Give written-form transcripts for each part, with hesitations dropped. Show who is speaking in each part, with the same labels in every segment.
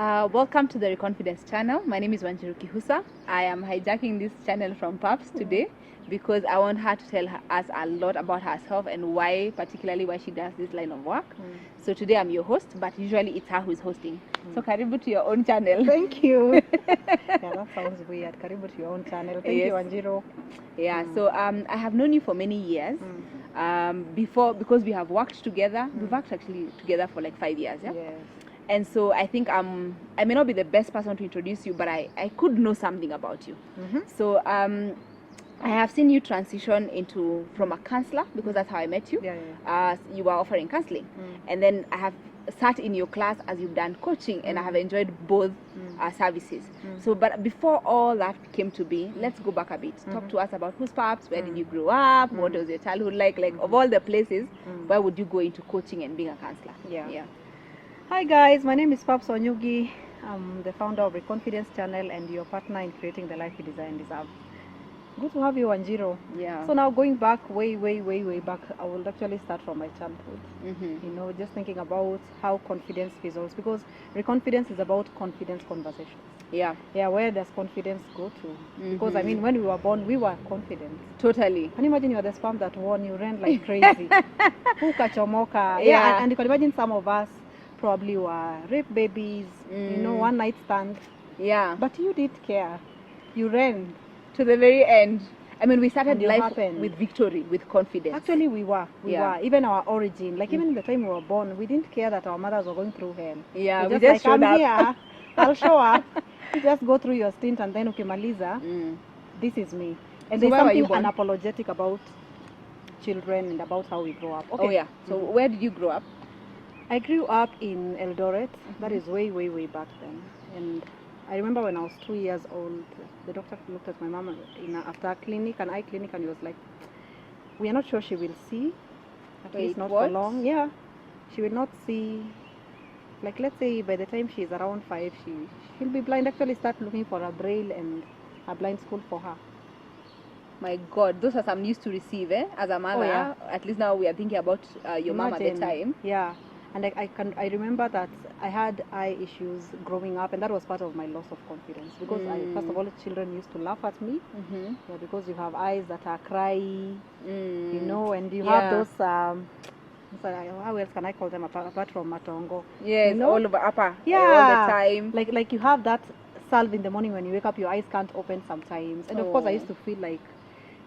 Speaker 1: Welcome to the ReConfidence channel. My name is Wanjiru Kihusa. I am hijacking this channel from Paps today because I want her to tell us a lot about herself and particularly why she does this line of work. So today I'm your host, but usually it's her who is hosting. So karibu to your own channel.
Speaker 2: Thank you. Yeah, that sounds weird. Karibu to your own channel. Thank you, Wanjiru.
Speaker 1: Yeah, so I have known you for many years. Before, because we have worked together. We've worked actually together for like 5 years. Yeah.
Speaker 2: Yes.
Speaker 1: And so I think I may not be the best person to introduce you, but I could know something about you. So I have seen you transition from a counselor, because that's how I met you. You were offering counseling. And then I have sat in your class as you've done coaching, and I have enjoyed both services. So, but before all that came to be, let's go back a bit. Talk to us about who's Paps, where did you grow up, what was your childhood like of all the places, where would you go into coaching and being a counselor?
Speaker 2: Yeah. Hi guys, my name is Paps Wanyugi. I'm the founder of ReConfidence channel and your partner in creating the life you desire and deserve. Good to have you, Wanjiru.
Speaker 1: Yeah.
Speaker 2: So now going back way back, I will actually start from my childhood. You know, just thinking about how confidence fizzles, because ReConfidence is about confidence conversations. Yeah, where does confidence go to? Because I mean, when we were born, we were confident.
Speaker 1: Totally.
Speaker 2: Can you imagine you are the sperm that won, you ran like crazy. Kachomoka. Yeah, and you can imagine some of us probably were rape babies, you know, one night stand.
Speaker 1: Yeah.
Speaker 2: But you did care. You ran
Speaker 1: to the very end. I mean, we started life with victory, with confidence.
Speaker 2: Actually, we were. Even our origin, like even the time we were born, we didn't care that our mothers were going through hell.
Speaker 1: Yeah,
Speaker 2: we
Speaker 1: just showed up.
Speaker 2: Here, I'll show up. You just go through your stint and then ukimaliza, this is me. And so there's something unapologetic about children and about how we grow up. Okay.
Speaker 1: Oh yeah. So where did you grow up?
Speaker 2: I grew up in Eldoret. That is way back then. And I remember when I was 2 years old, the doctor looked at my mom after an eye clinic, and he was like, we are not sure she will see, at least not for long. Yeah, she will not see, like let's say by the time she's around 5, she'll be blind. Actually start looking for a braille and a blind school for her.
Speaker 1: My God, those are some news to receive, as a mother. Oh, yeah. At least now we are thinking about your mom at the time.
Speaker 2: Yeah. And I remember that I had eye issues growing up, and that was part of my loss of confidence, because first of all, children used to laugh at me, because you have eyes that are cry, you know, and you have those how else can I call them apart from matongo?
Speaker 1: Yes,
Speaker 2: you know?
Speaker 1: all over upper.
Speaker 2: Yeah,
Speaker 1: all the time.
Speaker 2: Like you have that salve in the morning when you wake up, your eyes can't open sometimes, and of course I used to feel like,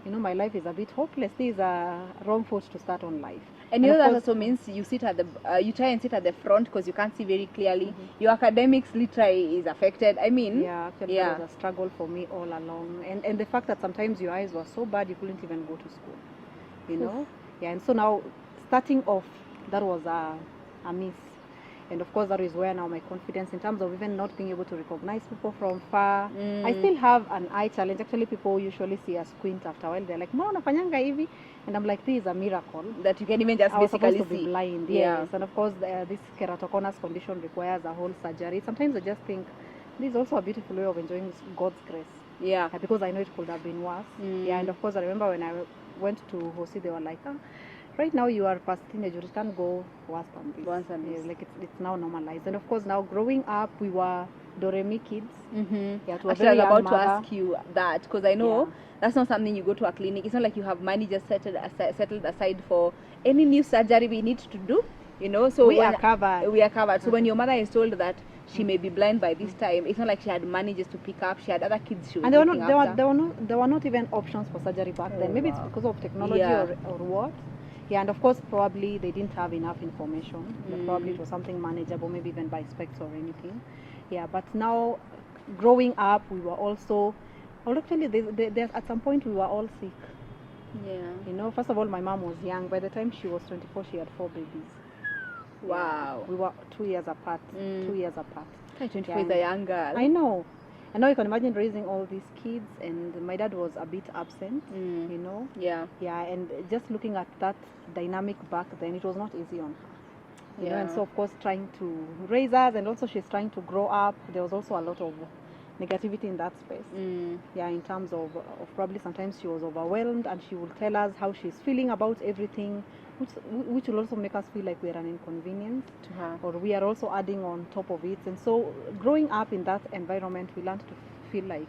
Speaker 2: you know, my life is a bit hopeless. This is a wrong foot to start on life.
Speaker 1: And you know that also means you sit at you try and sit at the front because you can't see very clearly. Your academics literally is affected. I mean,
Speaker 2: actually it was a struggle for me all along. And the fact that sometimes your eyes were so bad you couldn't even go to school. You know? Yeah, and so now starting off, that was a miss. And of course, that is where now my confidence, in terms of even not being able to recognize people from far. I still have an eye challenge. Actually, people usually see a squint after a while. They're like, "Mama, nafanyanga hivi," and I'm like, "This is a miracle
Speaker 1: that you can even just basically
Speaker 2: supposed to be blind." Yes, and of course, this keratoconus condition requires a whole surgery. Sometimes I just think this is also a beautiful way of enjoying God's grace.
Speaker 1: Yeah,
Speaker 2: because I know it could have been worse. Yeah, and of course, I remember when I went to Hosi, they were like, right now you are past teenage, you can't go worse than this. Like it's now normalized. And of course, now growing up, we were Doremi kids.
Speaker 1: Yeah, actually, I was about to ask you that, because I know that's not something you go to a clinic. It's not like you have money just settled aside for any new surgery we need to do. You know, so
Speaker 2: we are covered.
Speaker 1: So when your mother is told that she may be blind by this time, it's not like she had money just to pick up. She had other kids she was looking after.
Speaker 2: There were not even options for surgery back then. Maybe it's because of technology or what. Yeah, and of course, probably they didn't have enough information. Probably it was something manageable, maybe even by specs or anything. Yeah, but now, growing up, we were also, actually, at some point, we were all sick.
Speaker 1: Yeah.
Speaker 2: You know, first of all, my mom was young. By the time she was 24, she had 4 babies.
Speaker 1: Wow.
Speaker 2: Yeah, we were 2 years apart. 2 years apart.
Speaker 1: 24 is a young girl.
Speaker 2: I know. And now you can imagine raising all these kids, and my dad was a bit absent, you know.
Speaker 1: Yeah,
Speaker 2: and just looking at that dynamic back then, it was not easy on her. You know, and so of course trying to raise us, and also she's trying to grow up. There was also a lot of negativity in that space. Yeah, in terms of probably sometimes she was overwhelmed, and she would tell us how she's feeling about everything, which will also make us feel like we're an inconvenience
Speaker 1: To her.
Speaker 2: or we are also adding on top of it. And so growing up in that environment, we learn to feel like,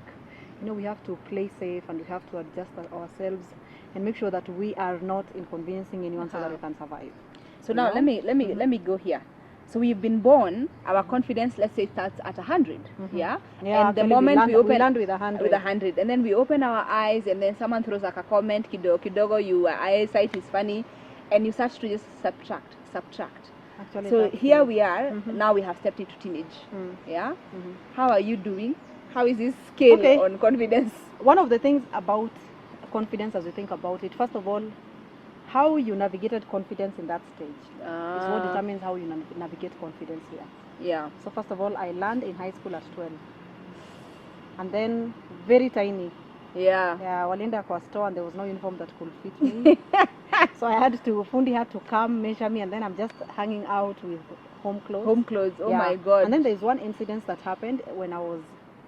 Speaker 2: we have to play safe and we have to adjust ourselves and make sure that we are not inconveniencing anyone so that we can survive.
Speaker 1: So now let me go here. So we've been born, our confidence, let's say, starts at 100. Yeah. And the moment we
Speaker 2: land with 100.
Speaker 1: With 100, and then we open our eyes, and then someone throws like a comment, kidogo, your eyesight is funny, and you start to just subtract.
Speaker 2: Actually,
Speaker 1: so here we are. Now we have stepped into teenage. Yeah. How are you doing? How is this scale on confidence?
Speaker 2: One of the things about confidence, as we think about it, first of all, how you navigated confidence in that stage is what determines how you navigate confidence here.
Speaker 1: Yeah.
Speaker 2: So first of all, I learned in high school at 12. And then very tiny.
Speaker 1: Yeah.
Speaker 2: Yeah, walinda kwa store and there was no uniform that could fit me. So Fundi had to come measure me, and then I'm just hanging out with home clothes. Oh
Speaker 1: my God.
Speaker 2: And then there's one incident that happened when I was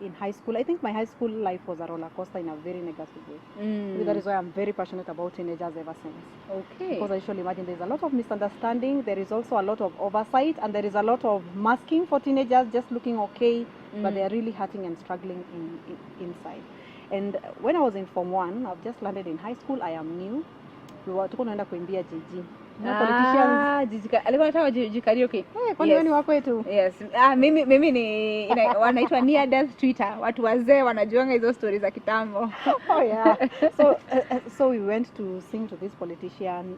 Speaker 2: in high school. I think my high school life was a roller coaster in a very negative way. That is why I'm very passionate about teenagers ever since.
Speaker 1: Okay.
Speaker 2: Because I usually imagine there's a lot of misunderstanding, there is also a lot of oversight, and there is a lot of masking for teenagers, just looking okay, but they're really hurting and struggling inside. And when I was in Form 1, I've just landed in high school, I am new. We were tunaenda kuimbia jiji.
Speaker 1: Alikuwa anataka jiji karaoke.
Speaker 2: Kwani wewe ni wa kwetu?
Speaker 1: Yes. Mimi ni wanaitwa near death Twitter. Watu wazee wanajuanga hizo stories za kitambo.
Speaker 2: Oh yeah. So we went to sing to this politician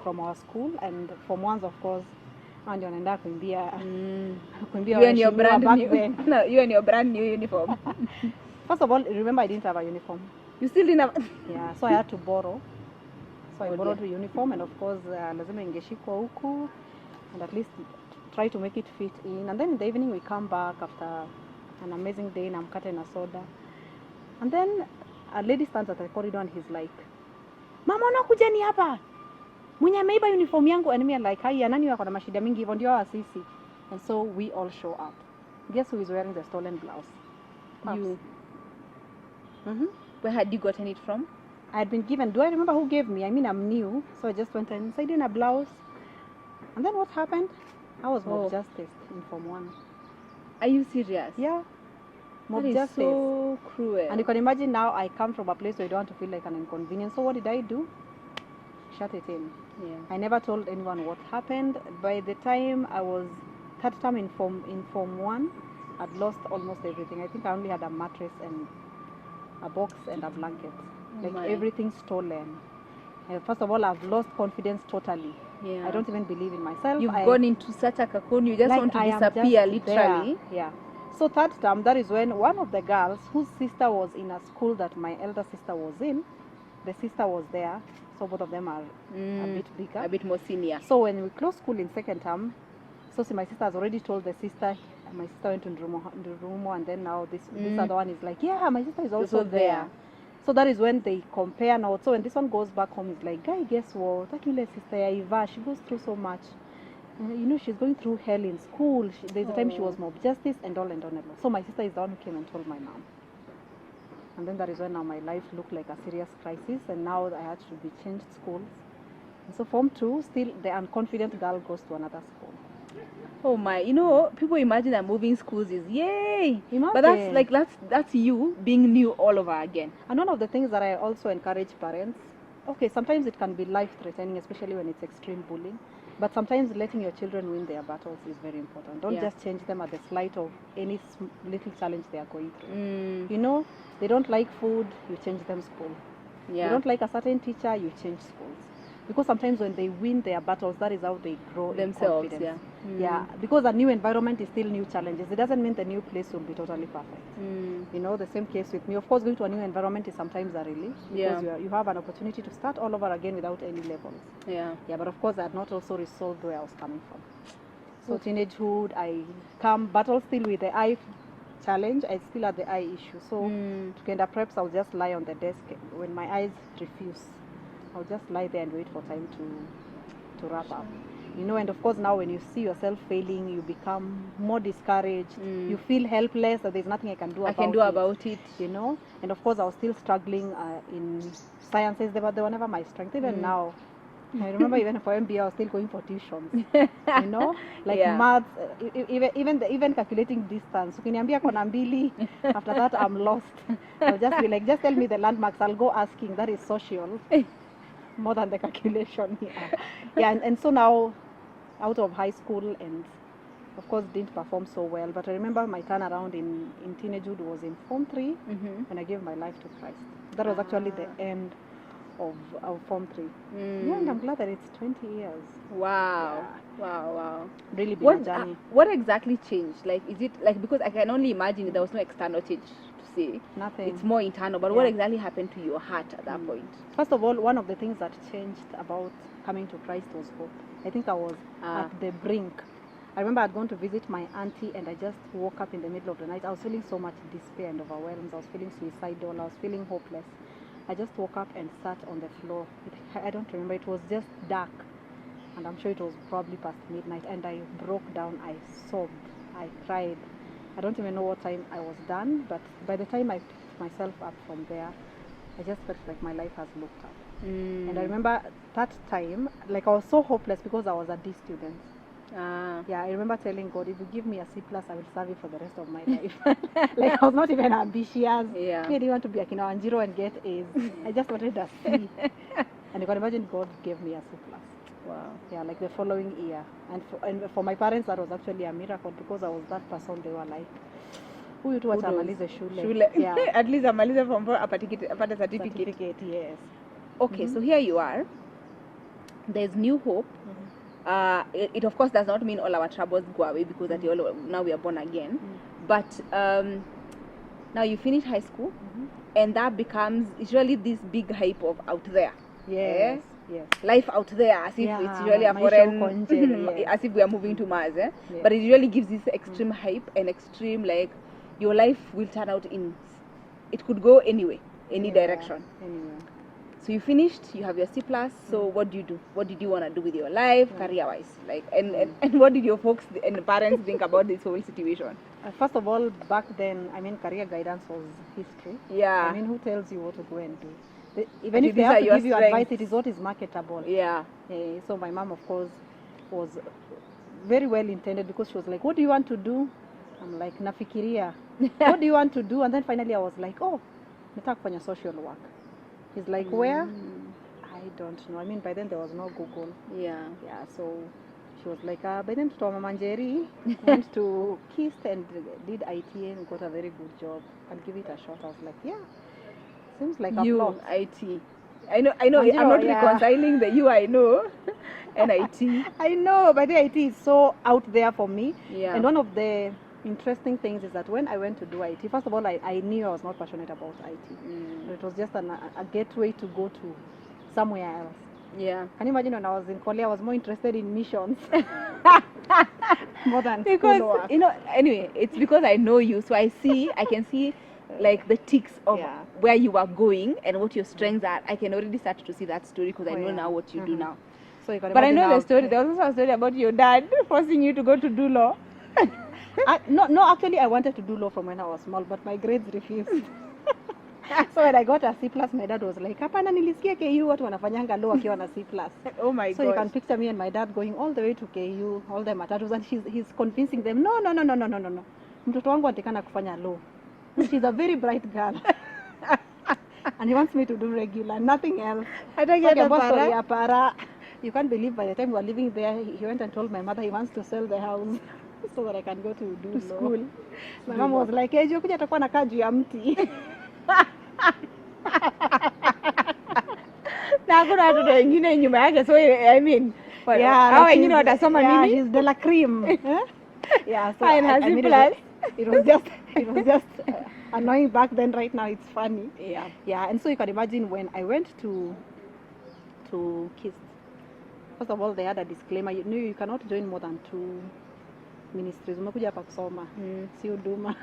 Speaker 2: from our school, and Form 1s, of course, and you wanaenda kuimbia
Speaker 1: you and your brand new. No, you and your brand new uniform.
Speaker 2: First of all, remember I didn't have a uniform.
Speaker 1: You still didn't have?
Speaker 2: Yeah, so I had to borrow. So I borrowed a uniform, and of course lazima ingeshikwa huku and at least try to make it fit in. And then in the evening we come back after an amazing day na mkate na soda. And then a lady stands at the corridor and he's like, "Mama, unakuja ni hapa? Mwenye ameiba uniform yangu." And me like, "Hai, nani wako na mashida mingi hivyo ndio hawa sisi?" And so we all show up. Guess who is wearing the stolen blouse? Paps.
Speaker 1: You. Where had you gotten it from?
Speaker 2: I had been given. Do I remember who gave me? I mean, I'm new, so I just went inside in a blouse. And then what happened? I was mob justice in Form 1.
Speaker 1: Are you serious?
Speaker 2: Yeah. Mob
Speaker 1: that is
Speaker 2: justice.
Speaker 1: So cruel.
Speaker 2: And you can imagine now I come from a place where I don't want to feel like an inconvenience. So what did I do? Shut it in.
Speaker 1: Yeah.
Speaker 2: I never told anyone what happened. By the time I was third term in Form 1, I'd lost almost everything. I think I only had a mattress and a box and a blanket. Everything stolen. First of all, I've lost confidence totally.
Speaker 1: Yeah.
Speaker 2: I don't even believe in myself.
Speaker 1: You've gone into such a cocoon, you just want to disappear, literally.
Speaker 2: There. Yeah. So third term, that is when one of the girls whose sister was in a school that my elder sister was in, the sister was there. So both of them are a bit bigger.
Speaker 1: A bit more senior.
Speaker 2: So when we closed school in second term, my sister has already told the sister, my sister went to Ndurumo, and then now this other one is like, yeah, my sister is also there. So that is when they compare now. So when this one goes back home, it's like, guy, guess what? Takile sister Iva, she goes through so much. She's going through hell in school. There's a time she was mob justice and all. So my sister is the one who came and told my mom. And then that is when now my life looked like a serious crisis, and now I had to be changed schools. And so Form 2, still the unconfident girl goes to another school.
Speaker 1: Oh my, people imagine that moving schools is yay.
Speaker 2: Imagine.
Speaker 1: But that's you being new all over again.
Speaker 2: And one of the things that I also encourage parents, okay, sometimes it can be life-threatening, especially when it's extreme bullying. But sometimes letting your children win their battles is very important. Don't just change them at the slight of any little challenge they are going through. They don't like food, you change them school.
Speaker 1: Yeah.
Speaker 2: They don't like a certain teacher, you change schools. Because sometimes when they win their battles, that is how they grow
Speaker 1: themselves.
Speaker 2: In confidence. Yeah, because a new environment is still new challenges. It doesn't mean the new place will be totally perfect. The same case with me. Of course, going to a new environment is sometimes a relief because you have an opportunity to start all over again without any labels.
Speaker 1: Yeah.
Speaker 2: Yeah, but of course, I had not also resolved where I was coming from. So teenagehood, I battle still with the eye challenge. I still had the eye issue. So to get preps, I'll just lie on the desk when my eyes refuse. I'll just lie there and wait for time to wrap up. And of course now when you see yourself failing, you become more discouraged. You feel helpless, that there's nothing I can do about it. And of course I was still struggling in sciences. They were never my strength. Even now, I remember even for MBA, I was still going for tuitions. You know, like
Speaker 1: Yeah.
Speaker 2: maths, even calculating distance. Ukiniambia kona mbili, after that I'm lost. I'll just be like, just tell me the landmarks. I'll go asking. That is social, more than the calculation. Yeah, and so now, out of high school, and of course didn't perform so well. But I remember my turnaround in teenagehood was in Form 3 when I gave my life to Christ. That was actually the end of Form 3. Yeah, and I'm glad that it's 20 years.
Speaker 1: Wow.
Speaker 2: Yeah.
Speaker 1: Wow.
Speaker 2: Really been a journey.
Speaker 1: What exactly changed? Like, is it like, because I can only imagine there was no external change to see.
Speaker 2: Nothing.
Speaker 1: It's more internal. But what exactly happened to your heart at that point?
Speaker 2: First of all, one of the things that changed about coming to Christ was hope. I think I was at the brink. I remember I'd gone to visit my auntie and I just woke up in the middle of the night. I was feeling so much despair and overwhelmed. I was feeling suicidal. I was feeling hopeless. I just woke up and sat on the floor. I don't remember. It was just dark. And I'm sure it was probably past midnight. And I broke down. I sobbed. I cried. I don't even know what time I was done. But by the time I picked myself up from there, I just felt like my life has looked up. And I remember that time, like I was so hopeless because I was a D student. Yeah, I remember telling God, if you give me a C+, I will serve you for the rest of my life. Like I was not even ambitious.
Speaker 1: Yeah.
Speaker 2: I didn't want to be a Wanjiru and get A's. I just wanted a C. And you can imagine God gave me a C+.
Speaker 1: Wow.
Speaker 2: Yeah, like the following year. And for my parents, that was actually a miracle because I was that person. They were like, huyu tu acha amalize shule. Yeah.
Speaker 1: At least amalize from a particular certificate.
Speaker 2: Yes.
Speaker 1: Okay, so here you are. There's new hope. It of course does not mean all our troubles go away because that now we are born again. But now you finish high school, and that becomes usually this big hype of out there.
Speaker 2: Yes. Yes.
Speaker 1: Life out there, as if it's usually a foreign, as if we are moving to Mars. Yeah. But it usually gives this extreme hype and extreme, like, your life will turn out it could go anyway, any direction.
Speaker 2: Anyway.
Speaker 1: So you finished, you have your C+, so what do you do? What did you want to do with your life, career-wise? Like, and what did your folks and parents think about this whole situation?
Speaker 2: First of all, back then, I mean, career guidance was history.
Speaker 1: Yeah.
Speaker 2: I mean, who tells you what to go and do? Even if they have to give you advice, it is what is marketable.
Speaker 1: Yeah.
Speaker 2: So my mom, of course, was very well intended because she was like, what do you want to do? I'm like, nafikiria. What do you want to do? And then finally I was like, oh, nataka kufanya social work. He's like, where? I don't know. I mean, by then there was no Google.
Speaker 1: Yeah.
Speaker 2: Yeah, so she was like, by then to Manjeri, went to KIST and did IT and got a very good job. And give it a shot. I was like, yeah, seems like a plot.
Speaker 1: IT. I know. Manjiro, I'm not reconciling the you I know and IT.
Speaker 2: I know, but the IT is so out there for me.
Speaker 1: Yeah.
Speaker 2: And one of the interesting things is that when I went to do IT, first of all, I knew I was not passionate about IT. It was just a gateway to go to somewhere else.
Speaker 1: Yeah.
Speaker 2: Can you imagine when I was in Korea, I was more interested in missions more than
Speaker 1: because
Speaker 2: schoolwork.
Speaker 1: Anyway, it's because I know you, so I can see like the ticks of where you are going and what your strengths are. I can already start to see that story because I know now what you do now.
Speaker 2: So you can
Speaker 1: but I know
Speaker 2: the
Speaker 1: story. There was also a story about your dad forcing you to go to do law.
Speaker 2: No, actually I wanted to do law from when I was small, but my grades refused. So when I got a C+, my dad was like, hapana nilisikia KU watu wanafanyanga law wakiwa na C+.
Speaker 1: Oh my god.
Speaker 2: So you can picture me and my dad going all the way to KU, all the matatus, and he's convincing them, no. Mtoto wangu anatakana kufanya law. She's a very bright girl. And he wants me to do regular, nothing else. Para. You can't believe by the time we were living there, he went and told my mother he wants to sell the house so that I can go to school. My mom was like, hey, kuja atakuwa na kaa juu ya mti.
Speaker 1: Na hakuna watoto wengine nyuma yake, so I mean, hao wengine watasoma nini?
Speaker 2: She's de la cream. Yeah, so
Speaker 1: it
Speaker 2: was just annoying back then. Right now it's funny. Yeah, and so you can imagine when I went to KIST. First of all, they had a disclaimer. You cannot join more than 2 ministries. Umekuja hapa kusoma, si huduma.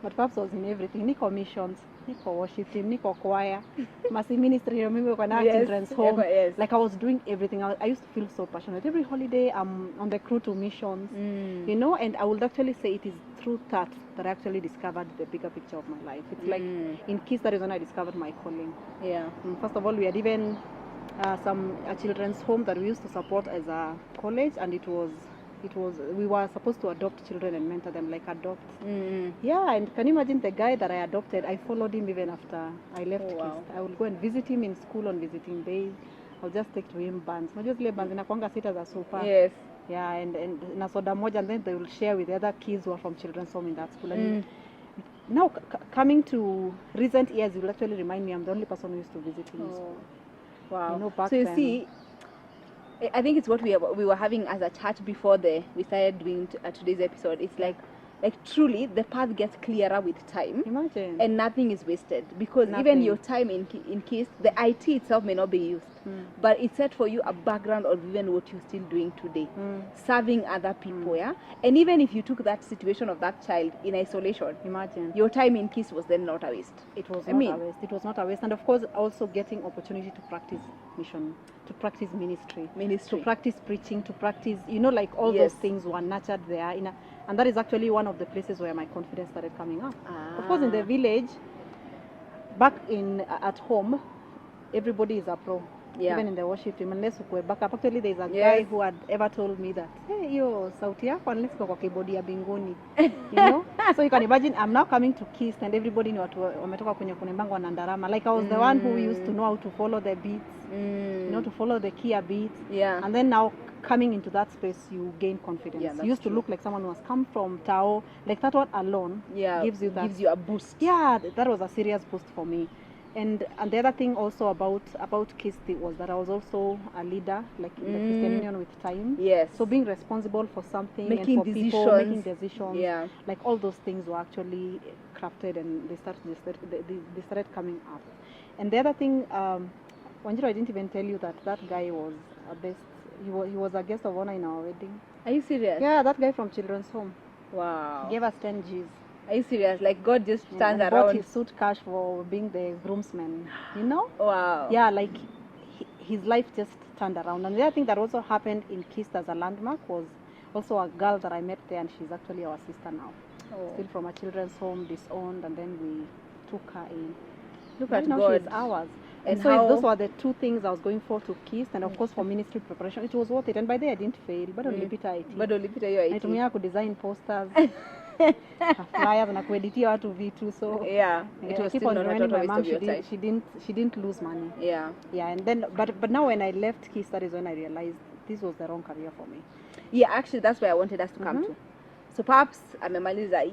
Speaker 2: But Paps was in everything. Niko missions, niko worship team, niko choir, masi ministry, remember when I children's home. Like I was doing everything. I used to feel so passionate. Every holiday I'm on the crew to missions, and I would actually say it is through that I actually discovered the bigger picture of my life. It's like in KIST, that is when I discovered my calling.
Speaker 1: Yeah.
Speaker 2: First of all, we had even a children's home that we used to support as a college, and it was we were supposed to adopt children and mentor them, like adopt. Yeah, and can you imagine the guy that I adopted? I followed him even after I left KIST. I would go and visit him in school on visiting days. I'll just take to him buns. Not just zile buns inakuanga sita za super.
Speaker 1: Yes.
Speaker 2: Yeah, and na soda moja, and then they will share with the other kids who are from children's home in that school. And now coming to recent years, you will actually remind me I'm the only person who used to visit him in school.
Speaker 1: Wow.
Speaker 2: You know, back
Speaker 1: so you
Speaker 2: then,
Speaker 1: see, I think it's what we were having as a chat before we started doing today's episode. It's like truly the path gets clearer with time.
Speaker 2: Imagine.
Speaker 1: And nothing is wasted, because even your time in KIST, the IT itself may not be used, but it set for you a background of even what you're still doing today, serving other people. Yeah, and even if you took that situation of that child in isolation,
Speaker 2: imagine
Speaker 1: your time in KIST was then not a waste.
Speaker 2: It was not a waste. It was not a waste, and of course also getting opportunity to practice mission, to practice ministry, to practice preaching, to practice, like all those things were nurtured there and that is actually one of the places where my confidence started coming up. Of course, in the village, back at home, everybody is a pro. Even in the worship team, unless ukwe back up. Actually, there's a guy who had ever told me that, hey, yo, sauti yako unless kwa keyboard ya binguni. So you can imagine, I'm now coming to KIST and everybody ni watu wametoka kwenye kunembango na ndarama. Like I was the one who used to know how to follow the beats, to follow the key beats. Yeah. And then now coming into that space, you gain confidence. Yeah, you used to look like someone who has come from Tao. Like that one alone gives you a boost. Yeah, that was a serious boost for me. And the other thing also about KIST was that I was also a leader, like in the Christian Union with time. Yes. So being responsible for something, making and for decisions. People, making decisions. Yeah. Like all those things were actually crafted, and they started coming up. And the other thing, Wanjiru, I didn't even tell you that guy was a best. He was a guest of honor in our wedding. Are you serious? Yeah, that guy from children's home. Wow. He gave us 10 G's. Are you serious? Like God just stands around. Bought his suit cash for being the groomsman. Wow. Yeah, like his life just turned around. And the other thing that also happened in KIST as a landmark was also a girl that I met there, and she's actually our sister now. Still from a children's home, disowned, and then we took her in. Look at God. She's ours. And so those were the two things I was going for to KIST, and of course for ministry preparation, it was worth it. And by the way, I didn't fail. But only IT. But only your IT. I could design posters. Flyers na kueditia watu vitu, so it was keep on reminding my mom she didn't lose money. And then but now when I left KIST, that is when I realized this was the wrong career for me. Actually that's where I wanted us to come to. So Paps amemaliza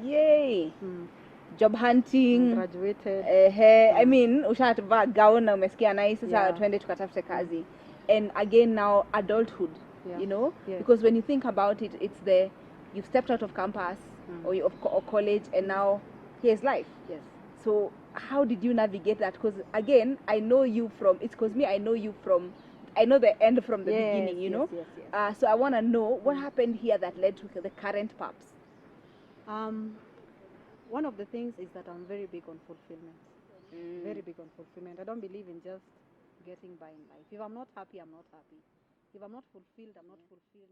Speaker 2: job hunting, graduated. I mean ushatuvaa gown na umesikia nice, sasa twende tukatafute kazi. And again now adulthood, because when you think about it, it's you've stepped out of campus or college, and now here's life. Yes. So how did you navigate that? Because again, I know you from, I know the end from the beginning, Yes. So I want to know what happened here that led to the current Paps. One of the things is that I'm very big on fulfillment. Very big on fulfillment. I don't believe in just getting by in life. If I'm not happy, I'm not happy. If I'm not fulfilled, I'm not fulfilled.